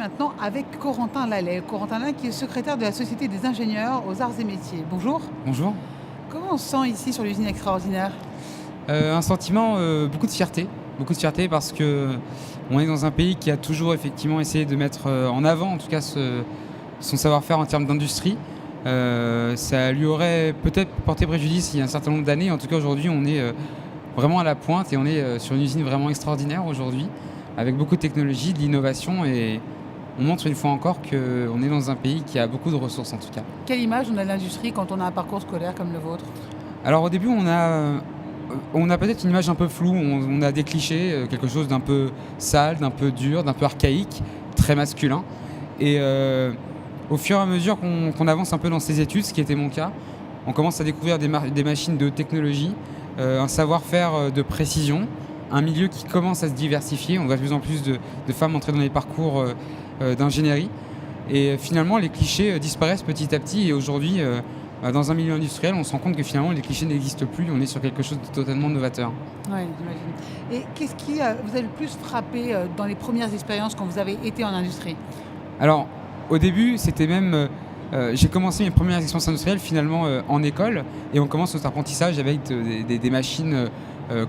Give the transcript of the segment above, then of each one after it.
maintenant avec Corentin Lallet. Corentin Lallet qui est secrétaire de la Société des ingénieurs aux arts et métiers. Bonjour. Bonjour. Comment on se sent ici sur l'usine extraordinaire? Un sentiment, beaucoup de fierté. Beaucoup de fierté parce qu'on est dans un pays qui a toujours effectivement essayé de mettre en avant, en tout cas, son savoir-faire en termes d'industrie. Ça lui aurait peut-être porté préjudice il y a un certain nombre d'années. En tout cas, aujourd'hui, on est vraiment à la pointe et on est sur une usine vraiment extraordinaire aujourd'hui, avec beaucoup de technologie, de l'innovation, et on montre une fois encore qu'on est dans un pays qui a beaucoup de ressources en tout cas. Quelle image on a de l'industrie quand on a un parcours scolaire comme le vôtre? Alors au début, on a peut-être une image un peu floue, on a des clichés, quelque chose d'un peu sale, d'un peu dur, d'un peu archaïque, très masculin. Et au fur et à mesure qu'on avance un peu dans ces études, ce qui était mon cas, on commence à découvrir des machines de technologie, un savoir-faire de précision, un milieu qui commence à se diversifier. On voit de plus en plus de femmes entrer dans les parcours d'ingénierie. Et finalement, les clichés disparaissent petit à petit. Et aujourd'hui, dans un milieu industriel, on se rend compte que finalement, les clichés n'existent plus. On est sur quelque chose de totalement novateur. Oui, j'imagine. Et qu'est-ce qui vous a le plus frappé dans les premières expériences quand vous avez été en industrie? Alors, au début, c'était même... j'ai commencé mes premières expériences industrielles finalement en école, et on commence notre apprentissage avec des machines,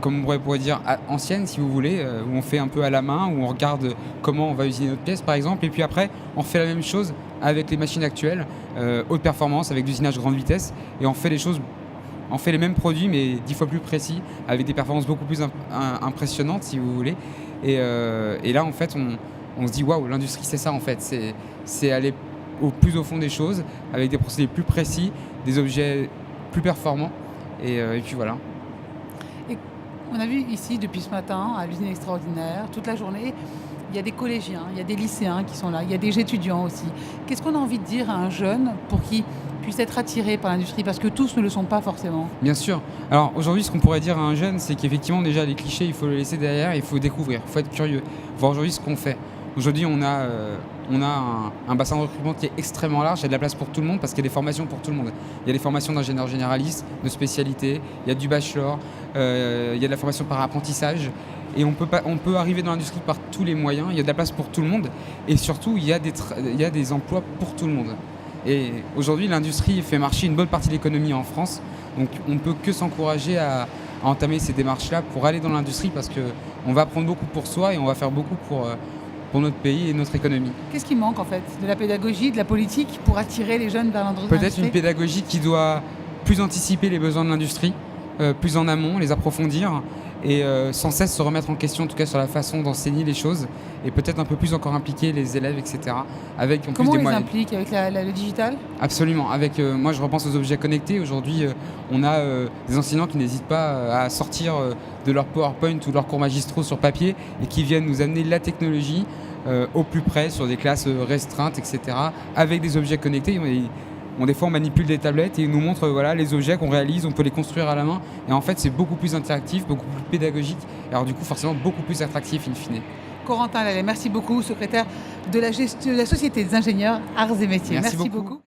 comme on pourrait dire, anciennes si vous voulez, où on fait un peu à la main, où on regarde comment on va usiner notre pièce par exemple, et puis après on fait la même chose avec les machines actuelles, haute performance, avec l'usinage grande vitesse, et on fait les mêmes produits mais 10 fois plus précis, avec des performances beaucoup plus impressionnantes si vous voulez. Et là en fait on se dit waouh, l'industrie c'est ça en fait, c'est aller au fond des choses, avec des procédés plus précis, des objets plus performants, et puis voilà. Et on a vu ici depuis ce matin à l'usine extraordinaire, toute la journée, il y a des collégiens, il y a des lycéens qui sont là, il y a des étudiants aussi. Qu'est-ce qu'on a envie de dire à un jeune pour qu'il puisse être attiré par l'industrie? Parce que tous ne le sont pas forcément. Bien sûr. Alors aujourd'hui, ce qu'on pourrait dire à un jeune, c'est qu'effectivement déjà les clichés, il faut le laisser derrière, il faut découvrir, il faut être curieux, voir aujourd'hui ce qu'on fait. Aujourd'hui, on a un bassin de recrutement qui est extrêmement large. Il y a de la place pour tout le monde parce qu'il y a des formations pour tout le monde. Il y a des formations d'ingénieurs généralistes, de spécialité, il y a du bachelor, il y a de la formation par apprentissage. Et on peut arriver dans l'industrie par tous les moyens. Il y a de la place pour tout le monde. Et surtout, il y a des emplois pour tout le monde. Et aujourd'hui, l'industrie fait marcher une bonne partie de l'économie en France. Donc on ne peut que s'encourager à entamer ces démarches-là pour aller dans l'industrie, parce qu'on va apprendre beaucoup pour soi et on va faire beaucoup pour notre pays et notre économie. Qu'est-ce qui manque en fait? De la pédagogie, de la politique pour attirer les jeunes vers l'industrie? Peut-être une pédagogie qui doit plus anticiper les besoins de l'industrie, plus en amont, les approfondir, et sans cesse se remettre en question, en tout cas sur la façon d'enseigner les choses, et peut-être un peu plus encore impliquer les élèves, etc. Avec en Comment plus on des les moyens. implique avec le digital? Absolument. Avec, moi, je repense aux objets connectés. Aujourd'hui, on a des enseignants qui n'hésitent pas à sortir de leur PowerPoint ou leurs cours magistraux sur papier, et qui viennent nous amener la technologie au plus près sur des classes restreintes, etc. avec des objets connectés. Des fois, on manipule des tablettes et ils nous montrent voilà, les objets qu'on réalise, on peut les construire à la main. Et en fait, c'est beaucoup plus interactif, beaucoup plus pédagogique. Et alors du coup, forcément, beaucoup plus attractif in fine. Corentin Lallet, merci beaucoup, secrétaire de la Société des ingénieurs arts et métiers. Merci Merci beaucoup. beaucoup.